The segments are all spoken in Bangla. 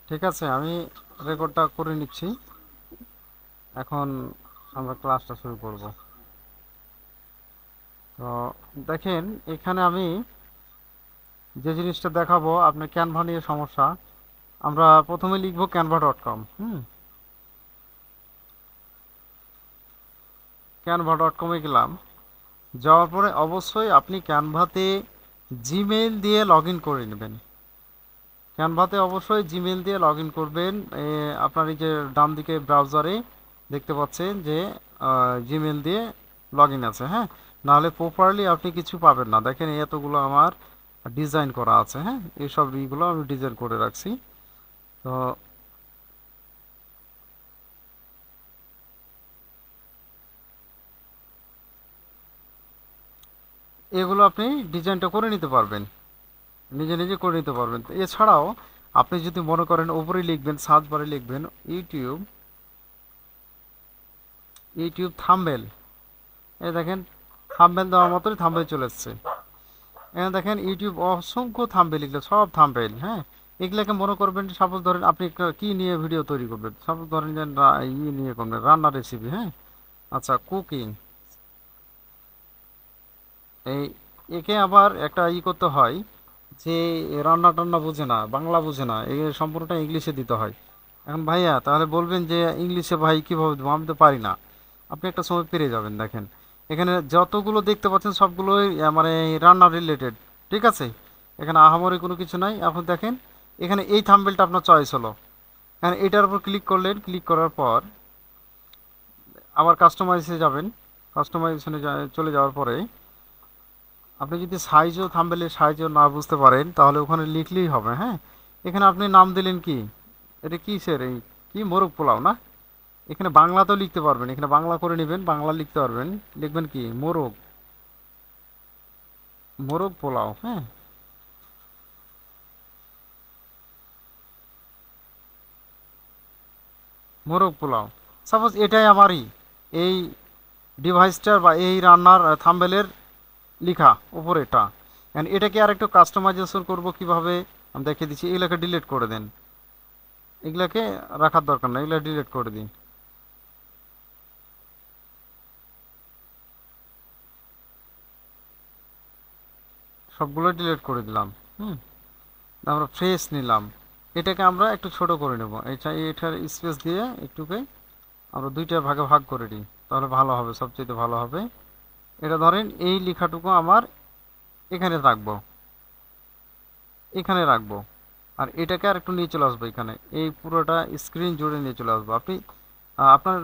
ঠিক আছে, আমি রেকর্ডটা করে নিচ্ছি। এখন আমরা ক্লাসটা শুরু করব। তো দেখেন, এখানে আমি যে জিনিসটা দেখাবো আপনার ক্যানভা নিয়ে সমস্যা। আমরা প্রথমে লিখব canva.com। canva.com-এ গেলাম। যাওয়ার পরে অবশ্যই আপনি ক্যানভাতে জিমেইল দিয়ে লগ ইন করে নেবেন। ক্যানভাতে অবশ্যই জিমেইল দিয়ে লগ ইন করবেন। আপনার এই যে ডান দিকে ব্রাউজারে দেখতে পাচ্ছেন যে জিমেইল দিয়ে লগ ইন আছে, হ্যাঁ। নাহলে প্রপারলি আপনি কিছু পাবেন না। দেখেন এতগুলো আমার ডিজাইন করা আছে, হ্যাঁ, এইসব ইগুলো আমি ডিজাইন করে রাখছি। তো এগুলো আপনি ডিজাইনটা করে নিতে পারবেন, নিজে নিজে করে নিতে পারবেন। তো এছাড়াও আপনি যদি মনে করেন উপরে লিখবেন, সার্চ বারে লিখবেন ইউটিউব, ইউটিউব থাম্বনেল। এই দেখেন থাম্বনেল দেওয়ার মতোই থাম্বনেল চলে এসছে। এখানে দেখেন ইউটিউব অসংখ্য থাম্বনেল, এগুলো সব থাম্বনেল, হ্যাঁ। এগুলাকে মনে করবেন, সাপোজ ধরেন আপনি কি নিয়ে ভিডিও তৈরি করবেন, সাপোজ ধরেন যে নিয়ে করবেন রান্নার রেসিপি, হ্যাঁ। আচ্ছা, কুকিং। এই একে আবার একটা করতে হয় যে রান্না টান্না বোঝে না, বাংলা বোঝে না, এই সম্পূর্ণটা ইংলিশে দিতে হয়। এখন ভাইয়া তাহলে বলবেন যে ইংলিশে ভাই কীভাবে দেবো, আমি তো পারি না। আপনি একটা সময় পেরে যাবেন। দেখেন এখানে যতগুলো দেখতে পাচ্ছেন সবগুলোই মানে রান্না রিলেটেড, ঠিক আছে। এখানে আহামরি কোনো কিছু নাই। এখন দেখেন এখানে এই থাম্বনেলটা আপনার চয়েস হলো। এখানে এটার উপর ক্লিক করলেন, ক্লিক করার পর আবার কাস্টমাইজে যাবেন। কাস্টমাইজেশনে চলে যাওয়ার পরে আপনি যদি সাইজও থাম্বনেলের সাইজও না বুঝতে পারেন তাহলে ওখানে লিখলেই হবে, হ্যাঁ। এখানে আপনি নাম দিলেন কি, এটা কি স্যার, এই কি মোরগ পোলাও না। এখানে বাংলাতেও লিখতে পারবেন, এখানে বাংলা করে নেবেন, বাংলা লিখতে পারবেন। লিখবেন কি মোরগ, মোরগ পোলাও, হ্যাঁ। মোরগ পোলাও। সাপোজ এটাই আমারই এই ডিভাইসটার বা এই রান্নার থাম্বনেলের লিখা উপরে এটা। এন্ড এটাকে আর একটু কাস্টমাইজেশন করব কিভাবে আমি দেখিয়ে দিচ্ছি। এগুলোকে ডিলিট করে দেন, এগুলাকে রাখার দরকার নেই, এগুলো ডিলিট করে দিন। সবগুলো ডিলিট করে দিলাম। হুম, আমরা ফ্রেশ নিলাম। এটাকে আমরা একটু ছোট করে নেব। এটার স্পেস দিয়ে একটুকে আমরা দুইটা ভাগে ভাগ করে দিই, তাহলে ভালো হবে, সবচেয়ে ভালো হবে। এটা ধরেন এই লেখাটুকু আমার এখানে রাখবো, এখানে রাখবো। আর এটাকে আর একটু নিয়ে চলে আসবো, এখানে এই পুরোটা স্ক্রিন জুড়ে নিয়ে চলে আসবো। আপনি আপনার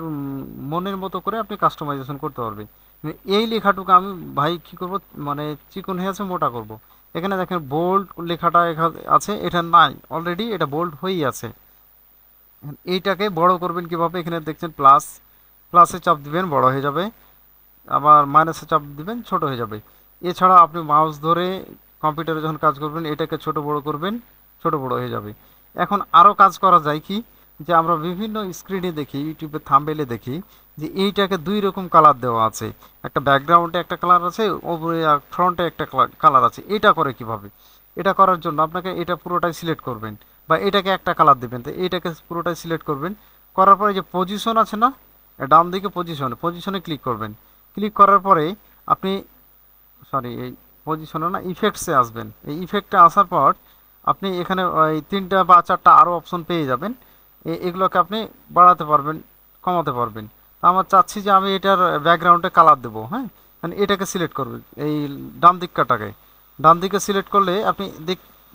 মনের মতো করে আপনি কাস্টমাইজেশন করতে পারবেন। মানে এই লেখাটুকু আমি ভাই কি করব, মানে চিকন হয়ে আছে মোটা করব। এখানে দেখেন বোল্ড লেখাটা এখানে আছে, এটা নাই, অলরেডি এটা বোল্ড হয়েই আছে। এইটাকে বড় করবেন কিভাবে, এখানে দেখছেন প্লাস, প্লাসে চাপ দিবেন বড় হয়ে যাবে, আবার মাইনাসে চাপ দিবেন ছোট হয়ে যাবে। এছাড়া আপনি মাউস ধরে কম্পিউটারে যখন কাজ করবেন এটাকে ছোট বড় করবেন, ছোট বড় হয়ে যাবে। এখন আরও কাজ করা যায় কি, যে আমরা বিভিন্ন স্ক্রিনে দেখি, ইউটিউবে থাম্বনেলে দেখি যে এইটাকে দুই রকম কালার দেওয়া আছে। একটা ব্যাকগ্রাউন্ডে একটা কালার আছে, ওপরে আর ফ্রন্টে একটা কালার আছে। এটা করে কিভাবে, এটা করার জন্য আপনাকে এটা পুরোটাই সিলেক্ট করবেন, বা এটাকে একটা কালার দেবেন, তো এইটাকে পুরোটাই সিলেক্ট করবেন। করার পরে যে পজিশন আছে না, ডান দিকে পজিশনে, পজিশনে ক্লিক করবেন। ক্লিক করার পরে আপনি, সরি এই পজিশনে না, ইফেক্টসে আসবেন। এই ইফেক্টে আসার পর আপনি এখানে ওই তিনটা বা চারটা আরও অপশন পেয়ে যাবেন। এগুলোকে আপনি বাড়াতে পারবেন, কমাতে পারবেন। তা আমার চাচ্ছি যে আমি এটার ব্যাকগ্রাউন্ডে কালার দেবো, হ্যাঁ। মানে এটাকে সিলেক্ট করবেন, এই ডান দিকটাকে, ডান দিকে সিলেক্ট করলে আপনি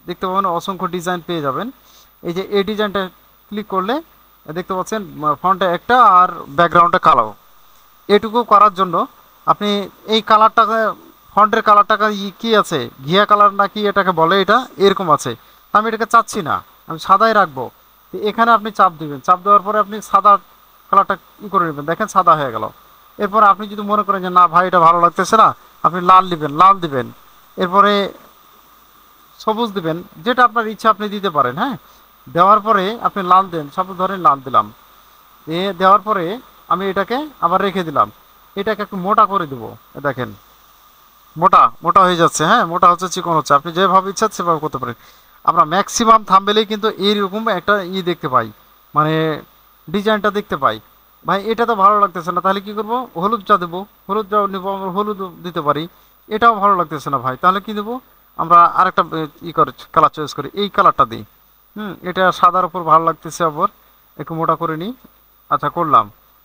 দেখতে পাবেন অসংখ্য ডিজাইন পেয়ে যাবেন। এই যে এই ডিজাইনটা ক্লিক করলে দেখতে পাচ্ছেন ফন্টে একটা আর ব্যাকগ্রাউন্ডে কালো। এটুকু করার জন্য আপনি এই কালারটাকে, ফন্টের কালারটাকে কি আছে, ঘিয়া কালার না কি এটাকে বলে, এটা এরকম আছে। আমি এটাকে চাচ্ছি না, আমি সাদাই রাখবো। তো এখানে আপনি চাপ দিবেন, চাপ দেওয়ার পরে আপনি সাদা কালারটা করে নেবেন, দেখেন সাদা হয়ে গেল। এরপর আপনি যদি মনে করেন যে না ভাই এটা ভালো লাগতেছে না, আপনি লাল দিবেন, লাল দিবেন। এরপরে সবুজ দিবেন, যেটা আপনার ইচ্ছা আপনি দিতে পারেন, হ্যাঁ। দেওয়ার পরে আপনি লাল দেন, সবুজ ধরেন লাল দিলাম। দেওয়ার পরে আমি এটাকে আবার রেখে দিলাম। এটাকে একটু মোটা করে দেবো, দেখেন মোটা মোটা হয়ে যাচ্ছে, হ্যাঁ, মোটা হচ্ছে, চিকন হচ্ছে, আপনি যেভাবে ইচ্ছা সেভাবে করতে পারেন। আমরা ম্যাক্সিমাম থাম্বনেলেই কিন্তু এইরকম একটা দেখতে পাই, মানে ডিজাইনটা দেখতে পাই। ভাই এটা তো ভালো লাগতেছে না, তাহলে কি করব, হলুদ চা দেবো, হলুদ চা নেবো, আমরা হলুদ দিতে পারি। এটাও ভালো লাগতেছে না ভাই, তাহলে কি দেবো, আমরা আরেকটা করে কালার চয়েস করি, এই কালারটা দিই। এটা সাদার উপর ভালো লাগতেছে, আবার একটু মোটা করে নিই। আচ্ছা করলাম,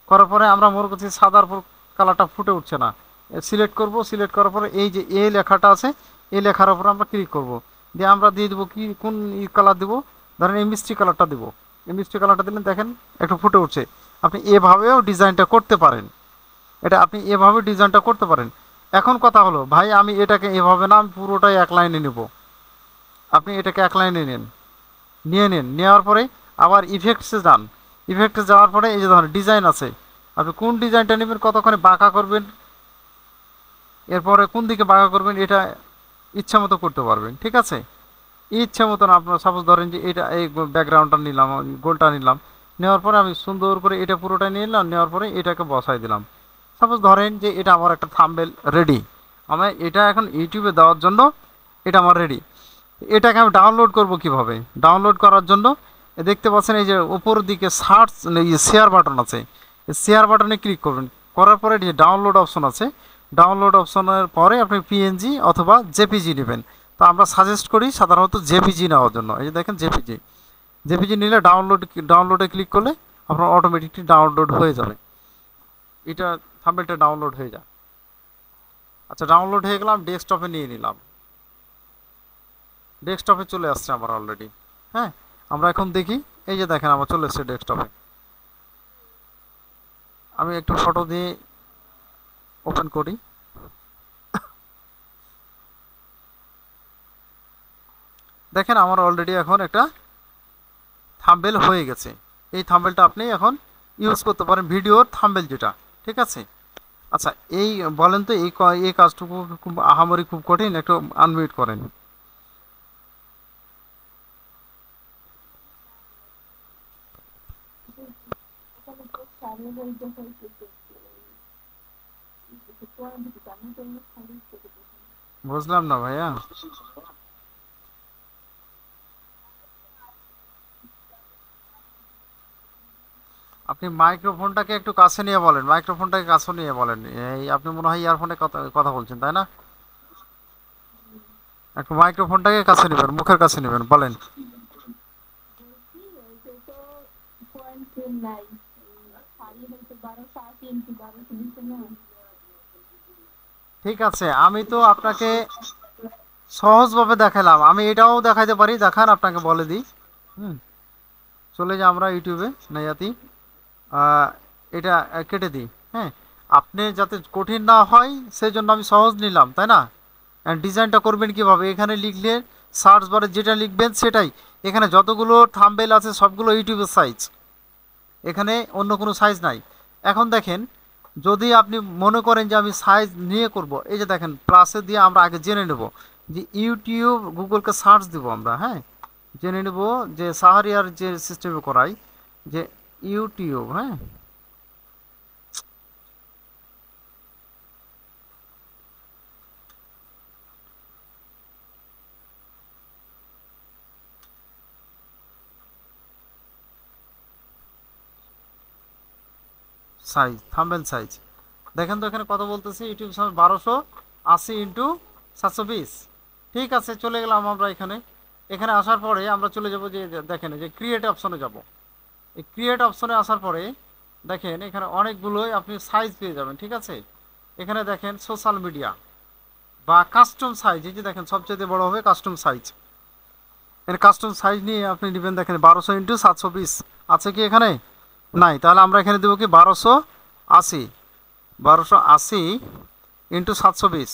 করার পরে আমরা মনে করছি সাদার উপর কালারটা ফুটে উঠছে না, সিলেক্ট করব, সিলেক্ট করার পরে এই যে এ লেখাটা আছে, এই লেখার উপর আমরা ক্লিক করব, দিয়ে আমরা দিয়ে দেবো কি, কোন কালার দেবো, ধরেন এই মিষ্টি কালারটা দেবো। এই মিষ্টি কালারটা দিলে দেখেন একটু ফুটে উঠছে। আপনি এভাবেও ডিজাইনটা করতে পারেন, এটা আপনি এভাবে ডিজাইনটা করতে পারেন। এখন কথা হলো ভাই, আমি এটাকে এভাবে না, আমি পুরোটাই এক লাইনে নেব। আপনি এটাকে এক লাইনে নেন, নিয়ে নিন, নেওয়ার পরে আবার ইফেক্টসে যান। ইফেক্টসে যাওয়ার পরে এই যে ধরেন ডিজাইন আছে, আপনি কোন ডিজাইনটা নেবেন, কতক্ষণে বাঁকা করবেন, এরপরে কোন দিকে বাঁকা করবেন, এটা ইচ্ছা মতো করতে পারবেন, ঠিক আছে। ইচ্ছা মতন আপনার সাপোজ ধরেন যে এটা এই ব্যাকগ্রাউন্ডটা নিলাম, আমি গোলটা নিলাম, নেওয়ার পরে আমি সুন্দর করে এটা পুরোটা নিয়ে নিলাম, নেওয়ার পরে এটাকে বসাই দিলাম। সাপোজ ধরেন যে এটা আমার একটা থাম্বনেল রেডি, আমি এটা এখন ইউটিউবে দেওয়ার জন্য এটা আমার রেডি। এটাকে আমি ডাউনলোড করব কিভাবে, ডাউনলোড করার জন্য দেখতে পাচ্ছেন এই যে উপর দিকে সার্চ শেয়ার বাটন আছে, শেয়ার বাটনে ক্লিক করবেন, করার পরে যে ডাউনলোড অপশন আছে, ডাউনলোড অপশনের পরে আপনি পিএনজি অথবা জেপিজি নেবেন। তো আমরা সাজেস্ট করি সাধারণত জেপিজি নেওয়ার জন্য। এই যে দেখেন জেপিজি, জেপিজি নিলে ডাউনলোডে ক্লিক করলে আপনার অটোমেটিকলি ডাউনলোড হয়ে যাবে, এটা থাম্বনেলটা ডাউনলোড হয়ে যায়। আচ্ছা ডাউনলোড হয়ে গেলাম, ডেস্কটপে নিয়ে নিলাম, ডেস্কটপে চলে আসছে আমার অলরেডি। হ্যাঁ, আমরা এখন দেখি, এই যে দেখেন আমার চলে এসছে ডেস্কটপে। আমি একটু ফটো দিয়ে ওপেন করি। দেখেন আমার অলরেডি এখন একটা থাম্বনেল হয়ে গেছে। এই থাম্বনেলটা আপনি এখন ইউজ করতে পারেন, ভিডিওর থাম্বনেল যেটা, ঠিক আছে। আচ্ছা এই বলেন তো এই কাজটুকু খুব আহামরি খুব কঠিন, একটু আনমিউট করেন। বুঝলাম না ভাইয়া। আপনি মাইক্রোফোনটাকে একটু কাছে নিয়ে বলেন, মাইক্রোফোনটাকে কাছে নিয়ে বলেন। এই আপনি মনে হয় ইয়ারফোনে কথা কথা বলছেন, তাই না? একটু মাইক্রোফোনটাকে কাছে নেবেন, মুখের কাছে নেবেন, বলেন। ঠিক আছে, আমি তো আপনাকে সহজভাবে দেখালাম, আমি এটাও দেখাইতে পারি, দেখান আপনাকে বলে দিই। হুম, চলে যাই আমরা ইউটিউবে, নাইয়াতি, আহ, এটা কেটে দিই। হ্যাঁ, আপনি যাতে কঠিন না হয় সেই জন্য আমি সহজ নিলাম, তাই না। ডিজাইনটা করবেন কিভাবে, এখানে লিখলে সার্চ বারে যেটা লিখবেন সেটাই, এখানে যতগুলো থাম্বনেল আছে সবগুলো ইউটিউবের সাইজ, এখানে অন্য কোনো সাইজ নাই। এখন দেখেন, যদি আপনি মনে করেন যে আমি সাইজ নিয়ে করব, এই যে দেখেন প্লাসে দিয়ে আমরা আগে জেনে নেব যে ইউটিউব, গুগলকে সার্চ দিব আমরা। হ্যাঁ, জেনে নেব যে সাহারিয়ার যে সিস্টেমে করাই, যে ইউটিউব, হ্যাঁ, সাইজ, থাম্বনেল সাইজ দেখেন তো এখানে কত বলতেছে, ইউটিউব সাইজ 1280 × 720। ঠিক আছে, চলে গেলাম আমরা এখানে। এখানে আসার পরে আমরা চলে যাব যে দেখেন যে ক্রিয়েট অপশনে যাব। এই ক্রিয়েট অপশনে আসার পরে দেখেন এখানে অনেকগুলোই আপনি সাইজ পেয়ে যাবেন, ঠিক আছে। এখানে দেখেন সোশ্যাল মিডিয়া বা কাস্টম সাইজ, এই যে দেখেন সবচেয়ে বড় হবে কাস্টম সাইজ। এর কাস্টম সাইজ নিয়ে আপনি নেবেন, দেখেন 1200 × 720 আছে কি এখানে, নাই, তাহলে আমরা এখানে দেবো কি 1280, 1280 × 720,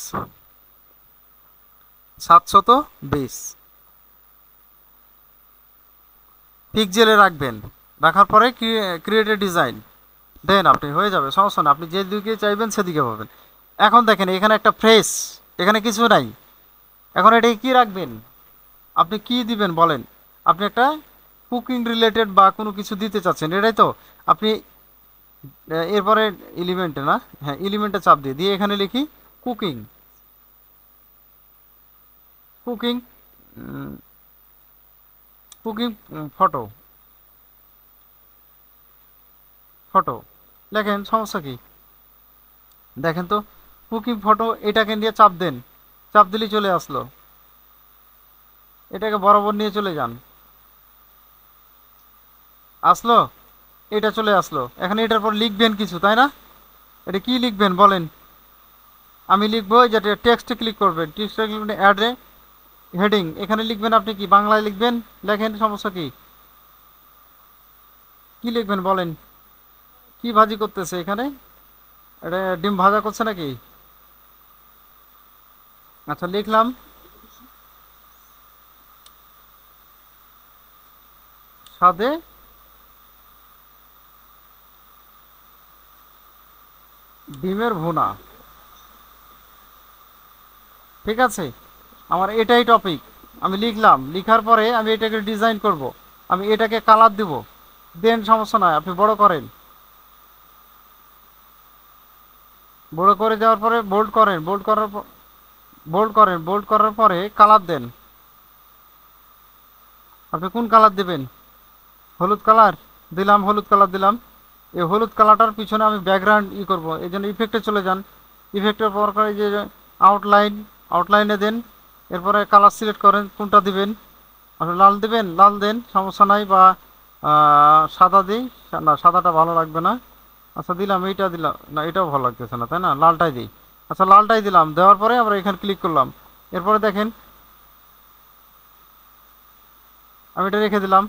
720 পিক্সেলে রাখবেন। রাখার পরে ক্রিয়েট ডিজাইন দেন, আপনি হয়ে যাবে, সমস্যা না, আপনি যেদিকে চাইবেন সেদিকে পাবেন। এখন দেখেন এখানে একটা ফ্রেশ, এখানে কিছু নাই। এখন এটাকে কি রাখবেন, আপনি কি দিবেন বলেন। আপনি একটা কুকিং রিলেটেড বা কোনো কিছু দিতে চাচ্ছেন, এটাই তো। আপনি এরপরে এলিমেন্টে না, হ্যাঁ এলিমেন্টে চাপ দিয়ে দিয়ে এখানে লিখি cooking, cooking cooking photo photo লেখেন, সমস্যা কি? দেখেন তো, কুকিং ফটো এটাকে নিয়ে চাপ দেন, চাপ দিলেই চলে আসলো। এটাকে বরাবর নিয়ে চলে যান, আসলো, এটা চলে আসলো। এখন এটার পর লিখবেন কিছু, তাই না? এটা কি লিখবেন বলেন? আমি লিখবো যেটা টেক্সটে ক্লিক করবেন, টেক্সটে ক্লিক করে অ্যাডে হেডিং এখানে লিখবেন। আপনি কি বাংলায় লিখবেন? লেখেন, সমস্যা কি? কি লিখবেন বলেন? কি ভাজি করতেছে এখানে? এটা ডিম ভাজা করছে নাকি? আচ্ছা, লিখলাম। স্বাদে ডিমের ভুনা। ঠিক আছে, আমার এটাই টপিক। আমি লিখলাম, লিখার পরে আমি এটাকে ডিজাইন করব। আমি এটাকে কালার দিব, দেন সমস্যা নয়, আপনি বড় করেন। বড় করে যাওয়ার পরে বোল্ড করেন, বোল্ড করার পরে কালার দেন। আপনি কোন কালার দিবেন? হলুদ কালার দিলাম, হলুদ কালার দিলাম। এই হলুদ কালারটার পিছনে আমি ব্যাকগ্রাউন্ড করব, এই জন্য ইফেক্টে চলে যান। ইফেক্টের পর করে যে আউটলাইন, আউটলাইনে দেন। এরপরে কালার সিলেক্ট করেন কোনটা দিবেন। আপনি লাল দিবেন, লাল দেন, সমস্যা নাই। বা সাদা দিই, না সাদাটা ভালো লাগবে না। আচ্ছা দিলাম, এইটা দিলাম না, এটাও ভালো লাগতেছে না, তাই না? লালটাই দিই। আচ্ছা লালটাই দিলাম, দেওয়ার পরে আমরা এখানে ক্লিক করলাম। এরপরে দেখেন, আমি এটা রেখে দিলাম,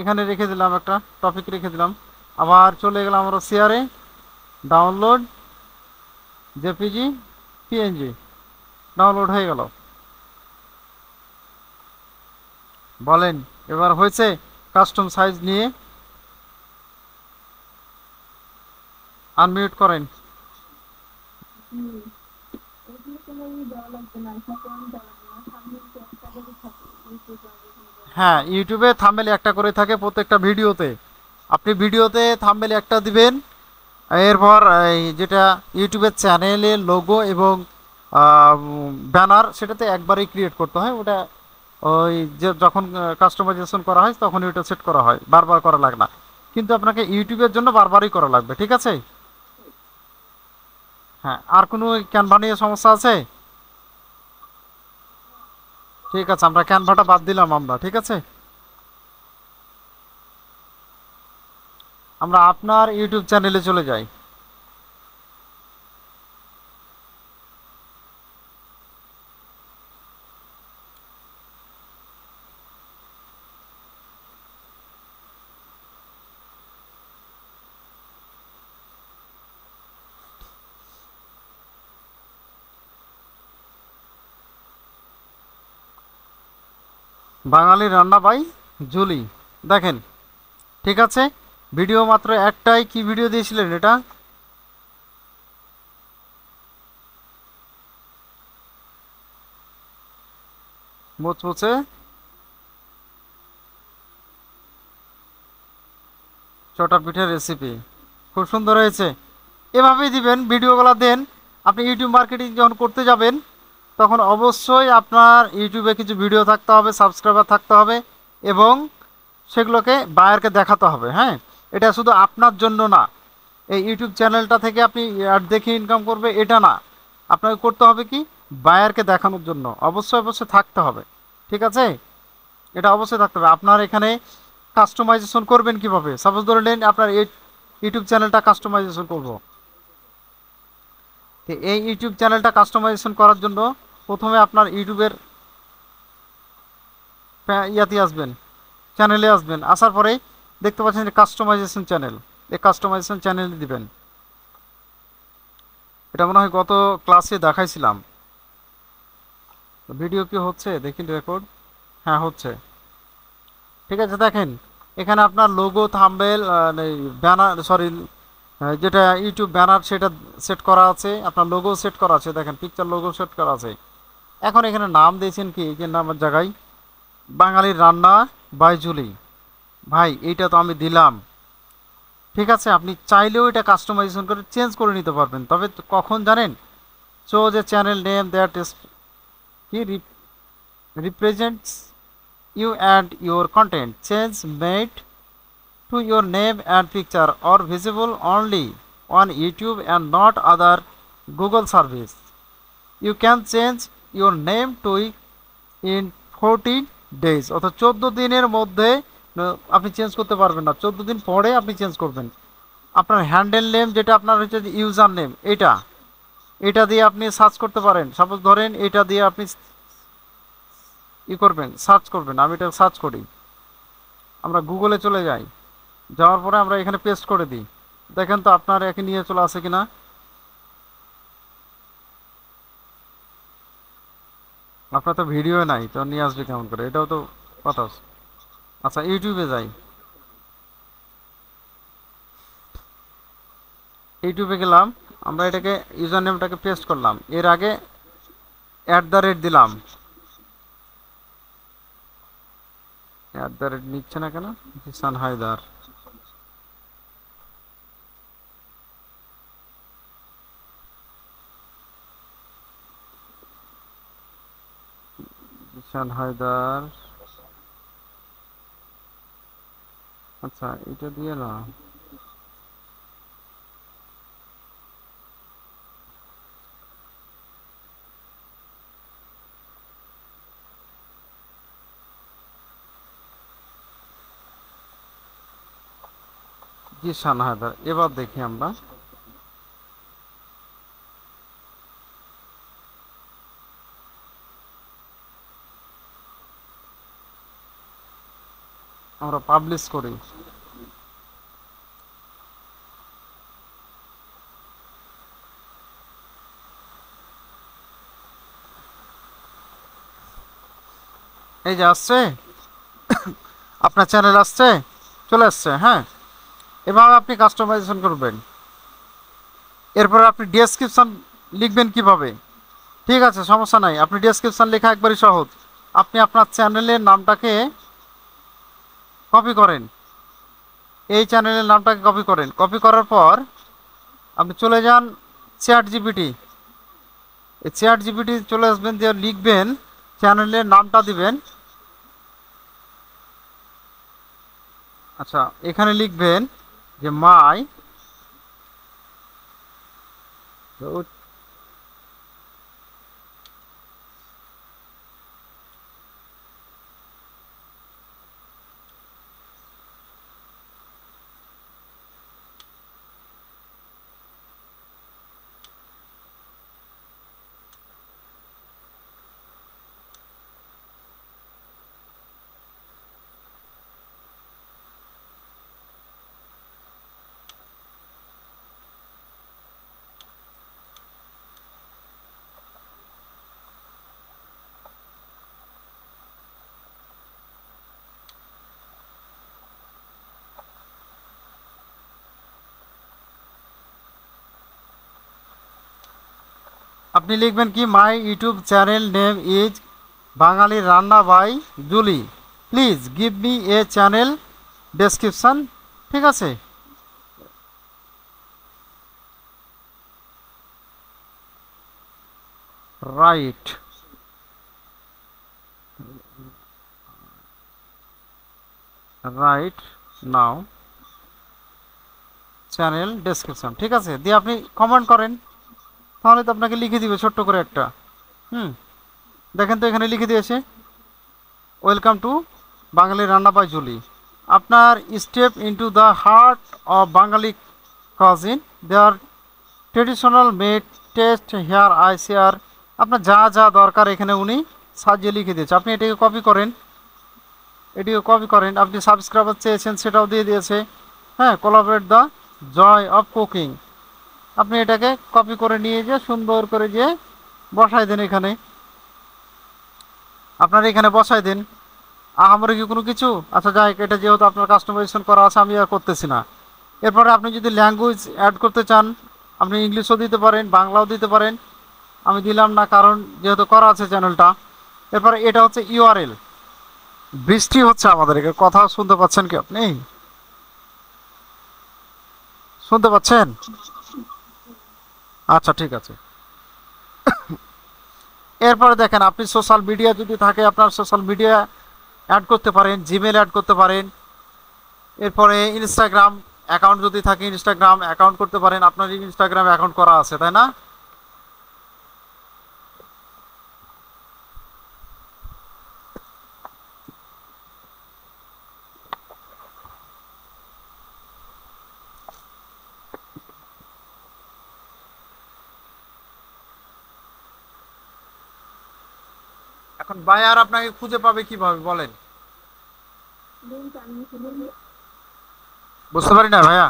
এখানে রেখে দিলাম, একটা টপিক রেখে দিলাম। আবার চলে গেলাম আমরা শেয়ারে, ডাউনলোড জেপিজি পিএনজি, ডাউনলোড হয়ে গেল। বলেন, এবার হয়েছে? কাস্টম সাইজ নিয়ে আনমিউট করেন। হ্যাঁ, ইউটিউবে থাম্বনেল একটা করে থাকে প্রত্যেকটা ভিডিওতে। আপনি ভিডিওতে থাম্বনেল একটা দিবেন। এরপর এই যেটা ইউটিউবের চ্যানেলের লোগো এবং ব্যানার, সেটাতে একবারই ক্রিয়েট করতে হয়। ওটা ওই যে যখন কাস্টমাইজেশন করা হয় তখন ওটা সেট করা হয়, বারবার করা লাগে না। কিন্তু আপনাকে ইউটিউবের জন্য বারবারই করা লাগবে, ঠিক আছে? হ্যাঁ, আর কোনো ক্যানভা নিয়ে সমস্যা আছে? ঠিক আছে, আমরা ক্যানভাটা বাদ দিলাম আমরা, ঠিক আছে? আমরা আপনার ইউটিউব চ্যানেলে চলে যাই। বাঙালি রান্না বাই জুলি, দেখেন। ঠিক আছে, ভিডিও মাত্র একটাই। কি ভিডিও দিয়েছিলেন এটা? মুচমুচে চটা পিঠের রেসিপি, খুব সুন্দর হয়েছে। এভাবেই দিবেন, ভিডিওগুলো দেন। আপনি ইউটিউব মার্কেটিং যখন করতে যাবেন তখন অবশ্যই আপনার ইউটিউবে কিছু ভিডিও থাকতে হবে, সাবস্ক্রাইবার থাকতে হবে, এবং সেগুলোকে বায়ারকে দেখাতে হবে। হ্যাঁ, এটা শুধু আপনার জন্য না। এই ইউটিউব চ্যানেলটা থেকে আপনি অ্যাড দেখে ইনকাম করবে এটা না, আপনাকে করতে হবে কি, বায়ারকে দেখানোর জন্য অবশ্যই অবশ্যই থাকতে হবে। ঠিক আছে, এটা অবশ্যই থাকতে হবে। আপনার এখানে কাস্টমাইজেশন করবেন কিভাবে? সাপোজ ধরে নিন আপনার এই ইউটিউব চ্যানেলটা কাস্টমাইজেশন করব। তো এই ইউটিউব চ্যানেলটা কাস্টমাইজেশন করার জন্য প্রথমে আপনার ইউটিউবের ইয়াতে আসবেন, চ্যানেলে আসবেন। আসার পরে দেখতে পাচ্ছেন যে কাস্টমাইজেশন চ্যানেল, এই কাস্টমাইজেশন চ্যানেল দিবেন। এটা মনে হয় গত ক্লাসে দেখাইছিলাম। ভিডিও কি হচ্ছে দেখুন, রেকর্ড। হ্যাঁ হচ্ছে। ঠিক আছে, দেখেন এখানে আপনার লোগো, থাম্বনেল, ব্যানার, সরি, যেটা ইউটিউব ব্যানার সেটা সেট করা আছে, আপনার লোগো সেট করা আছে। দেখেন পিকচার লোগো সেট করা আছে। এখন এখানে নাম দিয়েছেন কি, যে নামের জায়গায় বাঙালির রান্না বাই জুলি। ভাই এইটা তো আমি দিলাম। ঠিক আছে, আপনি চাইলেও এটা কাস্টমাইজেশন করে চেঞ্জ করে নিতে পারবেন। তবে কখন জানেন? সো যে চ্যানেল নেম দ্যাট ইস কি represents you and your content. Change made to your name and picture or visible only on YouTube and not other Google service. You can change your name to in 14 days, অর্থাৎ 14 দিনের মধ্যে আপনি চেঞ্জ করতে পারবেন না, 14 দিন পরে আপনি চেঞ্জ করবেন। আপনার হ্যান্ডেল নেম যেটা আপনার হচ্ছে ইউজার নেম, এটা দিয়ে আপনি সার্চ করতে পারেন। সাপোজ ধরেন এটা দিয়ে আপনি করবেন, সার্চ করবেন। আমি এটা সার্চ করি, আমরা গুগলে চলে যাই, যাওয়ার পরে আমরা এখানে পেস্ট করে দিই। দেখেন তো আপনার একে নিয়ে চলে আসে কিনা। আপনার তো ভিডিও নাই, তো নিয়ে আসবে কেমন করে, এটাও তো কথা আছে। আচ্ছা, ইউটিউবে যাই। ইউটিউবে গেলাম, আমরা এটাকে ইউজার নেমটাকে পেস্ট করলাম, এর আগে দিলাম। নিচ্ছে না কেন? জিসান হায়দার, জিসান হায়দার। আচ্ছা, এটা দিয়ে না, জিসান হায়দার। এবার দেখি আমরা পাবলিশ করি। এই যে আসছে, আপনার চ্যানেল আসছে, চলে আসছে। হ্যাঁ, এভাবে আপনি কাস্টমাইজেশন করবেন। এরপর আপনি ডেসক্রিপশন লিখবেন কিভাবে? ঠিক আছে, সমস্যা নাই, আপনি ডেসক্রিপশন লেখা একবারই সহজ। আপনি আপনার চ্যানেলের নামটাকে কপি করেন, এই চ্যানেলের নামটাকে কপি করেন। কপি করার পর আপনি চলে যান চ্যাট জিপিটি। এই চ্যাট জিপিটি চলে আসবেন, দিয়ে লিখবেন, চ্যানেলের নামটা দিবেন। আচ্ছা, এখানে লিখবেন যে মাই, আপনি লিখবেন কি, my YouTube channel name is Bangali রান্না by Julie, please give me a channel description. ঠিক আছে, right right now channel description. ঠিক আছে, দিয়ে আপনি কমেন্ট করেন, তাহলে তো আপনাকে লিখে দিবে ছোট্ট করে একটা। দেখেন তো এখানে লিখে দিয়েছে, ওয়েলকাম টু বাঙালি রান্না বাই জুলি। আপনার step into the heart of Bangali cuisine, there traditional made taste here I share. আপনার যা যা দরকার এখানে উনি সাজিয়ে লিখে দিয়েছে। আপনি এটাকে কপি করেন, আপনি সাবস্ক্রাইবার চেয়েছেন, সেটাও দিয়ে দিয়েছে। হ্যাঁ, collaborate the joy of cooking. আপনি এটাকে কপি করে নিয়ে যে সুন্দর করে যে বসাই দেন এখানে, আপনার এখানে বসাই দেন। আমার কি কোনো কিছু, আচ্ছা যাই, এটা যেহেতু আপনার কাস্টমাইজেশন করা আছে, আমি আর করতেছি না। এরপরে আপনি যদি ল্যাঙ্গুয়েজ অ্যাড করতে চান, আপনি ইংলিশও দিতে পারেন, বাংলাও দিতে পারেন। আমি দিলাম না, কারণ যেহেতু করা আছে চ্যানেলটা। এরপরে এটা হচ্ছে ইউআরএল। বৃষ্টি হচ্ছে আমাদের এখানে, কথা শুনতে পাচ্ছেন কি আপনি? শুনতে পাচ্ছেন? আচ্ছা, ঠিক আছে। এরপরে দেখেন আপনি সোশ্যাল মিডিয়া যদি থাকে আপনার সোশ্যাল মিডিয়া অ্যাড করতে পারেন, জিমেল অ্যাড করতে পারেন। এরপরে ইনস্টাগ্রাম অ্যাকাউন্ট যদি থাকে ইনস্টাগ্রাম অ্যাকাউন্ট করতে পারেন। আপনার ইনস্টাগ্রাম অ্যাকাউন্ট করা আছে তাই না? এখন বায়ার আপনাকে খুঁজে পাবে কিভাবে বলেন? বুঝতে পারি না ভাইয়া।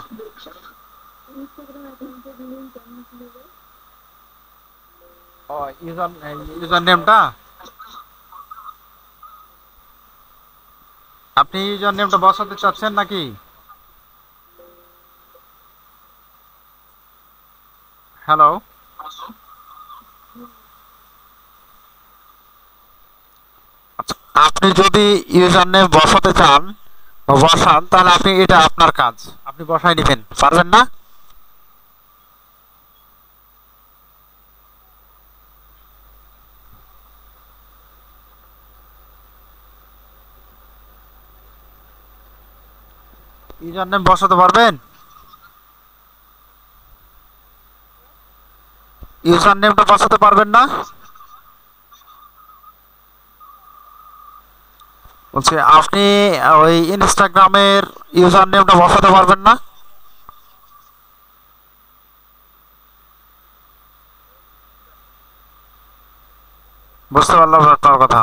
ও, ইউজার ইউজার নেমটা, আপনি ইউজার নেমটা বসাতে চাচ্ছেন নাকি? হ্যালো। আচ্ছা, আপনি যদি ইউজার নেম বসাতে চান বা বসান তাহলে আপনি এটা আপনার কাজ, আপনি বসাই নেবেন, পারবেন না? ইউজার নেম বসাতে পারবেন? ইউজার নেমটা বসাতে পারবেন না? বলছি আপনি ওই ইনস্টাগ্রামের ইউজার নেমটা বসাতে পারবেন না? বুঝতে পারলাম আপনার কথা।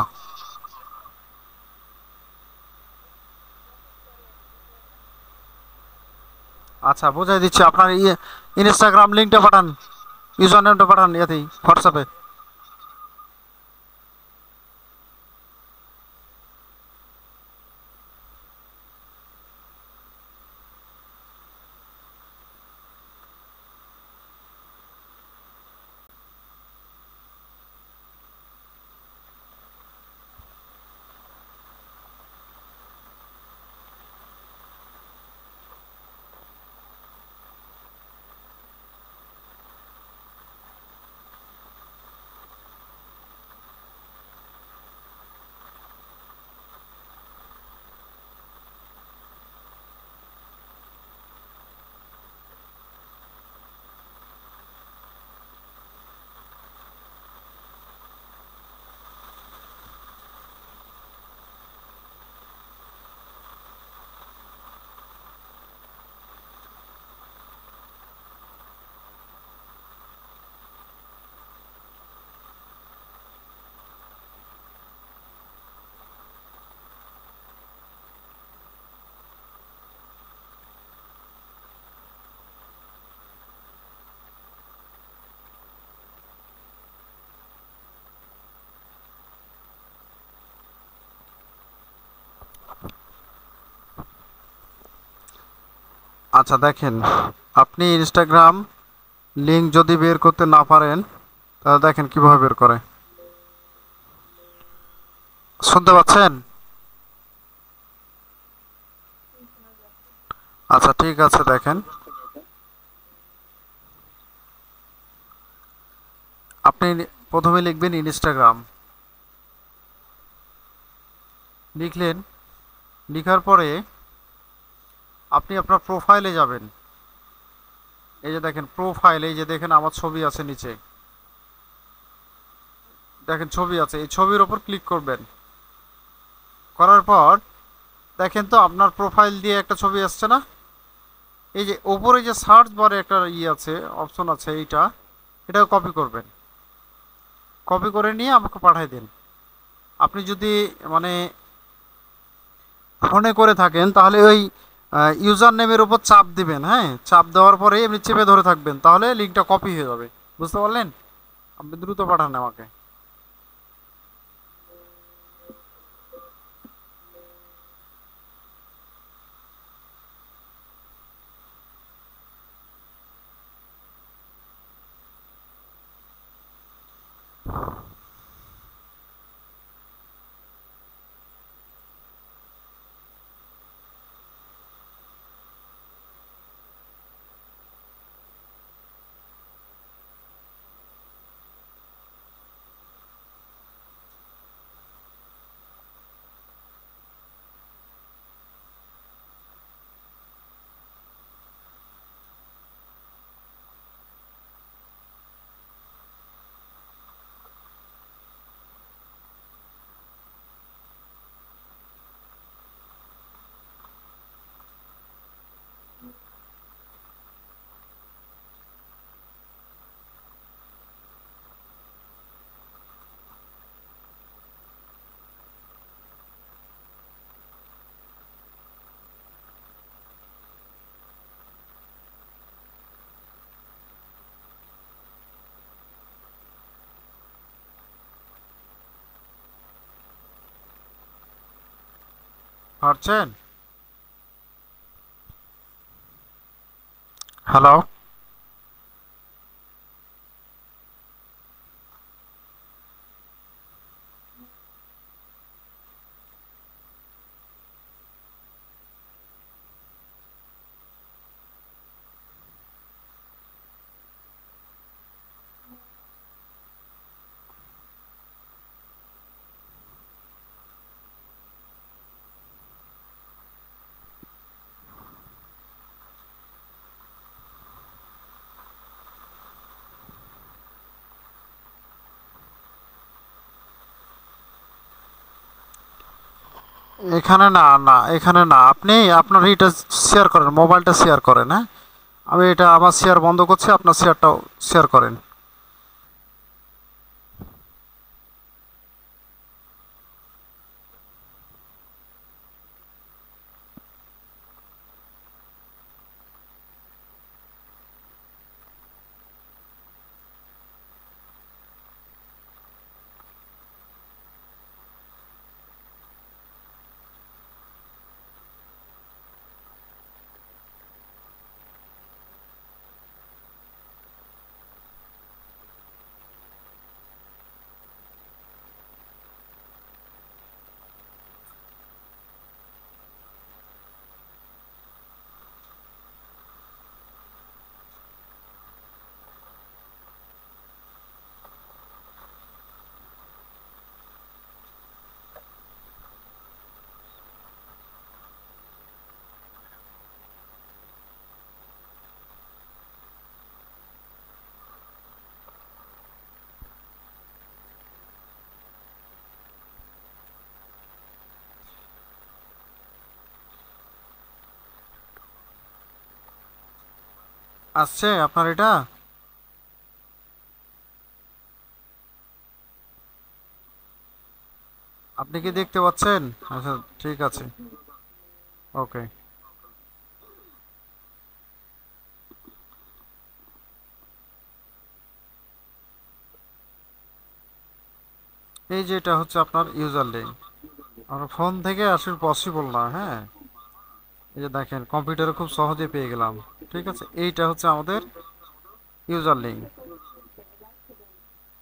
আচ্ছা বুঝাই দিচ্ছি, আপনার ইনস্টাগ্রাম লিঙ্কটা পাঠান, ইউজার নেমটা পাঠান ইয়াতেই হোয়াটসঅ্যাপে। আচ্ছা দেখেন, আপনি ইনস্টাগ্রাম লিঙ্ক যদি বের করতে না পারেন তাহলে দেখেন কিভাবে বের করে। শুনতে পাচ্ছেন? আচ্ছা ঠিক আছে দেখেন, আপনি প্রথমে লিখবেন ইনস্টাগ্রাম, লিখলেন, লিখার পরে আপনি আপনার প্রোফাইলে যাবেন। এই যে দেখেন প্রোফাইল, এই যে দেখেন আমার ছবি আছে নিচে, দেখেন ছবি আছে, এই ছবির ওপর ক্লিক করবেন। করার পর দেখেন তো আপনার প্রোফাইল দিয়ে একটা ছবি আসছে না? এই যে ওপরে যে সার্চ বারে একটা আছে, অপশন আছে, এইটা, এটাও কপি করবেন। কপি করে নিয়ে আমাকে পাঠিয়ে দিন। আপনি যদি মানে ফোনে করে থাকেন তাহলে ওই ইউজার নেমের উপর চাপ দিবেন, হ্যাঁ, চাপ দেওয়ার পরে এমনি চেপে ধরে থাকবেন, তাহলে লিঙ্কটা কপি হয়ে যাবে। বুঝতে পারলেন? আপনি দ্রুত পাঠান আমাকে। পারছেন? হ্যালো। এখানে না, না এখানে না, আপনি আপনার এটা শেয়ার করেন, মোবাইলটা শেয়ার করেন, হ্যাঁ। আমি এটা আমার শেয়ার বন্ধ করছি, আপনার শেয়ারটাও শেয়ার করেন। আসছে আপনার এটা? আপনি কি দেখতে পাচ্ছেন? আচ্ছা, ঠিক আছে। ওকে। এই যে এটা হচ্ছে আপনার ইউজার লিঙ্ক। আমার ফোন থেকে আসলে পসিবল না, হ্যাঁ। এই যে দেখেন, কম্পিউটারে খুব সহজে পেয়ে গেলাম। ঠিক আছে, এইটা হচ্ছে আমাদের ইউজার লিঙ্ক।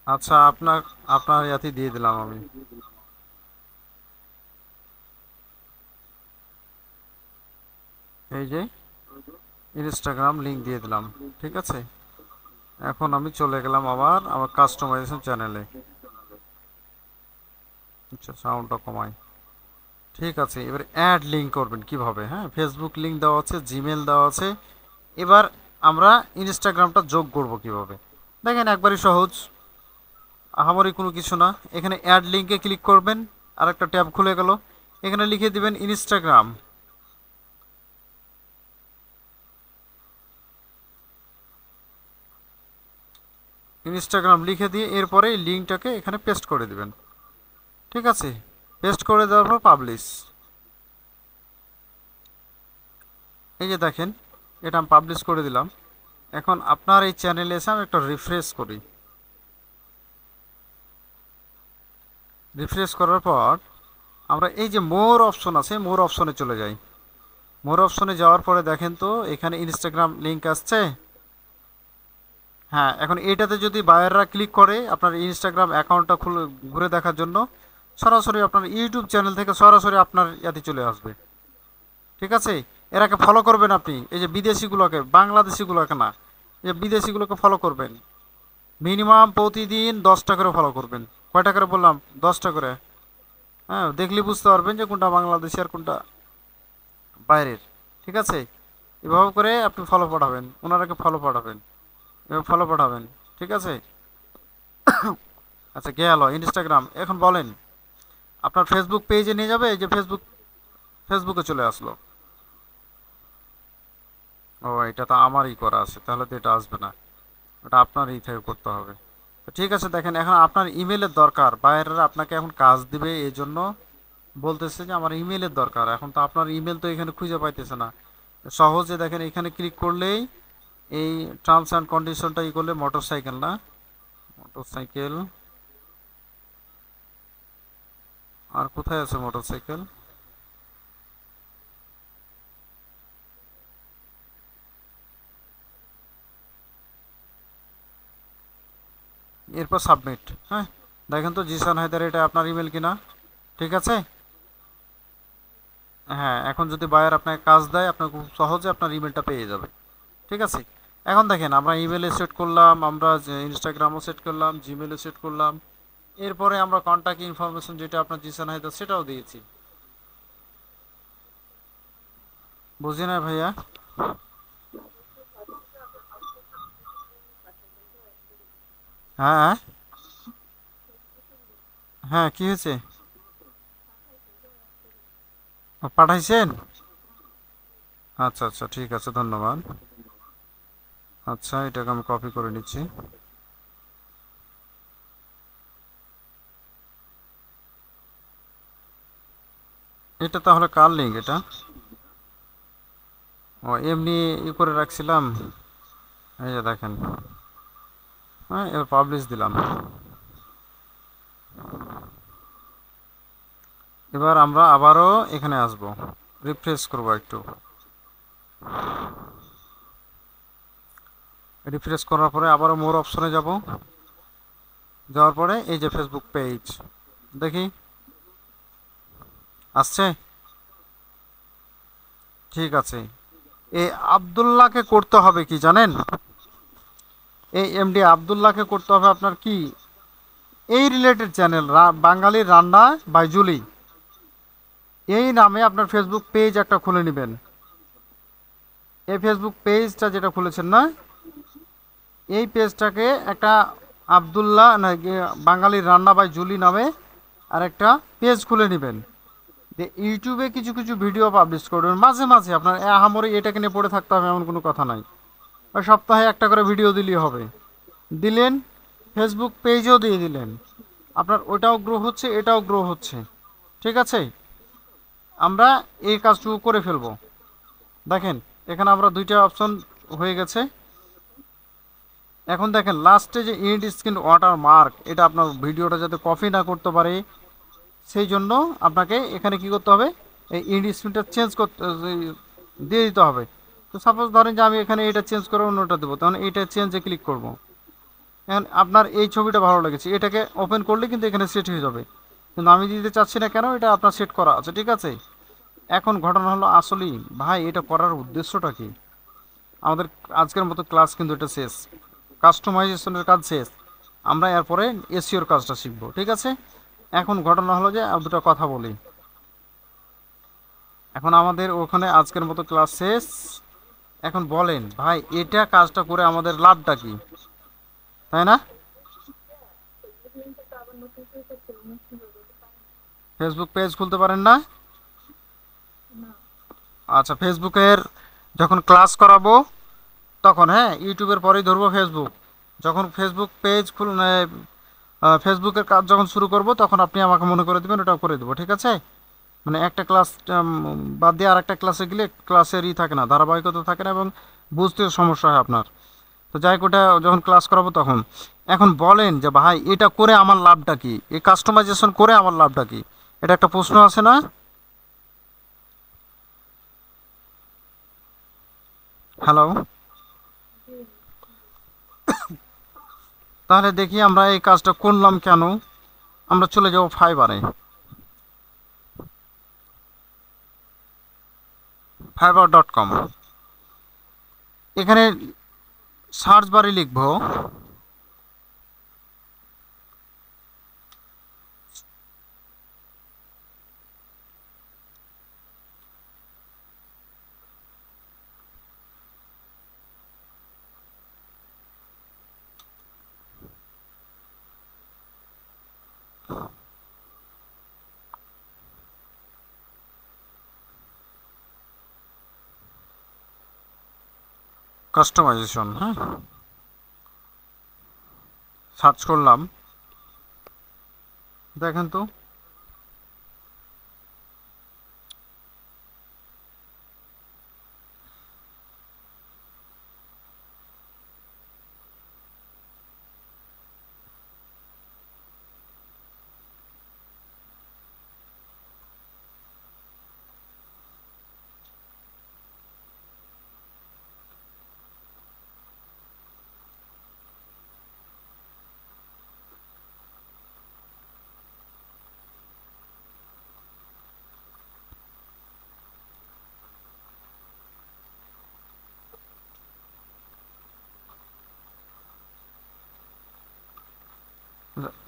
আচ্ছা, আপনার আপনার ইয়াতে দিয়ে দিলাম আমি। এই যে ইনস্টাগ্রাম লিংক দিয়ে দিলাম। ঠিক আছে, এখন আমি চলে গেলাম আবার আমার কাস্টমাইজেশন চ্যানেলে। আচ্ছা, সাউন্ডটা কমাই। ঠিক আছে, এবার অ্যাড লিঙ্ক করবেন কিভাবে, হ্যাঁ। ফেসবুক লিঙ্ক দেওয়া আছে, জিমেল দেওয়া আছে। এবার আমরা ইনস্টাগ্রামটা যোগ করব কিভাবে, দেখেন একবারই সহজ। আহামরি কোনো কিছু না। এখানে অ্যাড লিঙ্কে ক্লিক করবেন, আর একটা ট্যাব খুলে গেল। এখানে লিখে দিবেন ইনস্টাগ্রাম। ইনস্টাগ্রাম লিখে দিয়ে এরপরে এই লিঙ্কটাকে এখানে পেস্ট করে দিবেন। ঠিক আছে, পেস্ট করে দেওয়ার পর পাবলিশ। এই যে দেখেন, এটা আমি পাবলিশ করে দিলাম। এখন আপনার এই চ্যানেলে এসে আমি একটা রিফ্রেশ করি। রিফ্রেশ করার পর আমরা এই যে মোর অপশন আছে, মোর অপশনে চলে যাই। মোর অপশনে যাওয়ার পরে দেখেন তো এখানে ইনস্টাগ্রাম লিঙ্ক আসছে। হ্যাঁ, এখন এইটাতে যদি বায়াররা ক্লিক করে আপনার ইনস্টাগ্রাম অ্যাকাউন্টটা খুলে ঘুরে দেখার জন্য, সরাসরি আপনার ইউটিউব চ্যানেল থেকে সরাসরি আপনার ইয়াতে চলে আসবে। ঠিক আছে, এরাকে ফলো করবেন আপনি, এই যে বিদেশিগুলোকে, বাংলাদেশিগুলোকে না, এই যে বিদেশিগুলোকে ফলো করবেন। মিনিমাম প্রতিদিন 10টা করে ফলো করবেন। কয়টা করে বললাম? 10টা করে। হ্যাঁ, দেখলে বুঝতে পারবেন যে কোনটা বাংলাদেশি আর কোনটা বাইরের। ঠিক আছে, এভাবে করে আপনি ফলো পাঠাবেন, ওনারাকে ফলো পাঠাবেন, এভাবে ফলো পাঠাবেন। ঠিক আছে। আচ্ছা, গেল ইনস্টাগ্রাম। এখন বলেন, আপনার ফেসবুক পেজে নিয়ে যাবে, এই যে ফেসবুকে চলে আসলো। ও, এটা তো আমারই করা আছে, তাহলে তো এটা আসবে না। ওটা আপনারই থেকে করতে হবে। তো ঠিক আছে, দেখেন এখন আপনার ইমেলের দরকার, বাইরেরা আপনাকে এখন কাজ দিবে, এই জন্য বলতেছে যে আমার ইমেলের দরকার। এখন তো আপনার ইমেল তো এখানে খুঁজে পাইতেছে না। সহজে দেখেন, এখানে ক্লিক করলেই এই টার্মস অ্যান্ড কন্ডিশনটা ই করলে, মোটরসাইকেল না, মোটরসাইকেল, আর কোথায় আছে মোটরসাইকেল? এরপর সাবমিট। হ্যাঁ, দেখেন তো জিসান হায়দার এটা আপনার ইমেল কিনা। ঠিক আছে। হ্যাঁ, এখন যদি বায়ার আপনাকে কাজ দেয় আপনার খুব সহজে আপনার ইমেলটা পেয়ে যাবে। ঠিক আছে। এখন দেখেন আমরা ইমেলে সেট করলাম, আমরা ইনস্টাগ্রামও সেট করলাম, জিমেলে সেট করলাম, এরপরে আমরা কন্ট্যাক্ট ইনফরমেশন যেটা আপনার জিসান হায়দার সেটাও দিয়েছি। বুঝি না ভাইয়া? হ্যাঁ হ্যাঁ, কি হয়েছে? পাঠাইছেন? আচ্ছা আচ্ছা, ঠিক আছে, ধন্যবাদ। আচ্ছা, এটাকে আমি কপি করে নিচ্ছি। এটা তাহলে কার লিঙ্ক এটা? ও, এমনি করে রাখছিলাম। এই যে দেখেন। হ্যাঁ, এবার পাবলিশ দিলাম। এবার আমরা আবারও এখানে আসব, রিফ্রেশ করব একটু। রিফ্রেশ করার পরে আবারও মোর অপশনে যাব। যাওয়ার পরে এই যে ফেসবুক পেজ, দেখি আসছে। ঠিক আছে। এই আবদুল্লাহকে করতে হবে কি জানেন? এই এমডি আবদুল্লাহকে করতে হবে আপনার কি, এই রিলেটেড চ্যানেল বাঙালির রান্না বাই জুলি, এই নামে আপনার ফেসবুক পেজ একটা খুলে নেবেন। এই ফেসবুক পেজটা যেটা খুলেছেন না, এই পেজটাকে একটা আবদুল্লাহ না বাঙালির রান্না বাই জুলি নামে আর একটা পেজ খুলে নেবেন। যে ইউটিউবে কিছু কিছু ভিডিও পাবলিশ করবেন মাঝে মাঝে, আপনার আহামরি এটাকে নিয়ে পড়ে থাকতে হবে এমন কোনো কথা নাই। ওই সপ্তাহে একটা করে ভিডিও দিলেই হবে। দিলেন, ফেসবুক পেজও দিয়ে দিলেন, আপনার ওটাও গ্রো হচ্ছে এটাও গ্রো হচ্ছে। ঠিক আছে। আমরা এই কাজটুকু করে ফেলবো। দেখেন, এখানে আমরা দুইটা অপশন হয়ে গেছে। এখন দেখেন লাস্টে যে ইন্ড স্ক্রিন ওয়াটার মার্ক, এটা আপনার ভিডিওটা যাতে কপি না করতে পারে সেই জন্য আপনাকে এখানে কি করতে হবে, এই ইন্ড স্ক্রিনটা চেঞ্জ করতে দিয়ে দিতে হবে। তো সাপোজ ধরেন যে আমি এখানে এটা চেঞ্জ করে অন্যটা দেবো, তখন এইটা চেঞ্জে ক্লিক করব। এখন আপনার এই ছবিটা ভালো লেগেছে, এটাকে ওপেন করলে কিন্তু এখানে সেট হয়ে যাবে, কিন্তু আমি দিতে চাচ্ছি না কেন, এটা আপনার সেট করা আছে। ঠিক আছে। এখন ঘটনা হলো আসলেই ভাই এটা করার উদ্দেশ্যটা কি? আমাদের আজকের মতো ক্লাস কিন্তু এটা শেষ, কাস্টমাইজেশনের কাজ শেষ। আমরা এরপরে এসিওর কাজটা শিখবো। ঠিক আছে। এখন ঘটনা হলো যে আর দুটো কথা বলি। এখন আমাদের ওখানে আজকের মতো ক্লাস শেষ। এখন বলেন ভাই, এটা কাজটা করে আমাদের লাভটা কি, তাই না? ফেসবুক পেজ খুলতে পারেন না? আচ্ছা, ফেসবুকের যখন ক্লাস করাবো তখন, হ্যাঁ, ইউটিউবের পরেই ধরবো ফেসবুক। যখন ফেসবুক পেজ ফেসবুকের কাজ যখন শুরু করব তখন আপনি আমাকে মনে করে দেবেন, ওটাও করে দেবো। ঠিক আছে। মানে একটা ক্লাস বাদ দিয়ে আর একটা ক্লাসে গেলে ক্লাসের থাকে না, ধারাবাহিকতা থাকে না, এবং বুঝতে সমস্যা হয় আপনার। তো যাই হোক, ওটা যখন ক্লাস করাবো তখন। এখন বলেন যে ভাই এটা করে আমার লাভটা কি, এই কাস্টমাইজেশন করে আমার লাভটা কি, এটা একটা প্রশ্ন আছে না? হ্যালো। তাহলে দেখি আমরা এই কাজটা করলাম কেন। আমরা চলে যাব ফাইবারে। fiverr.com। এখানে সার্চ বারে লিখবো কাস্টমাইজেশন। হ্যাঁ, সার্চ করলাম। দেখেন তো।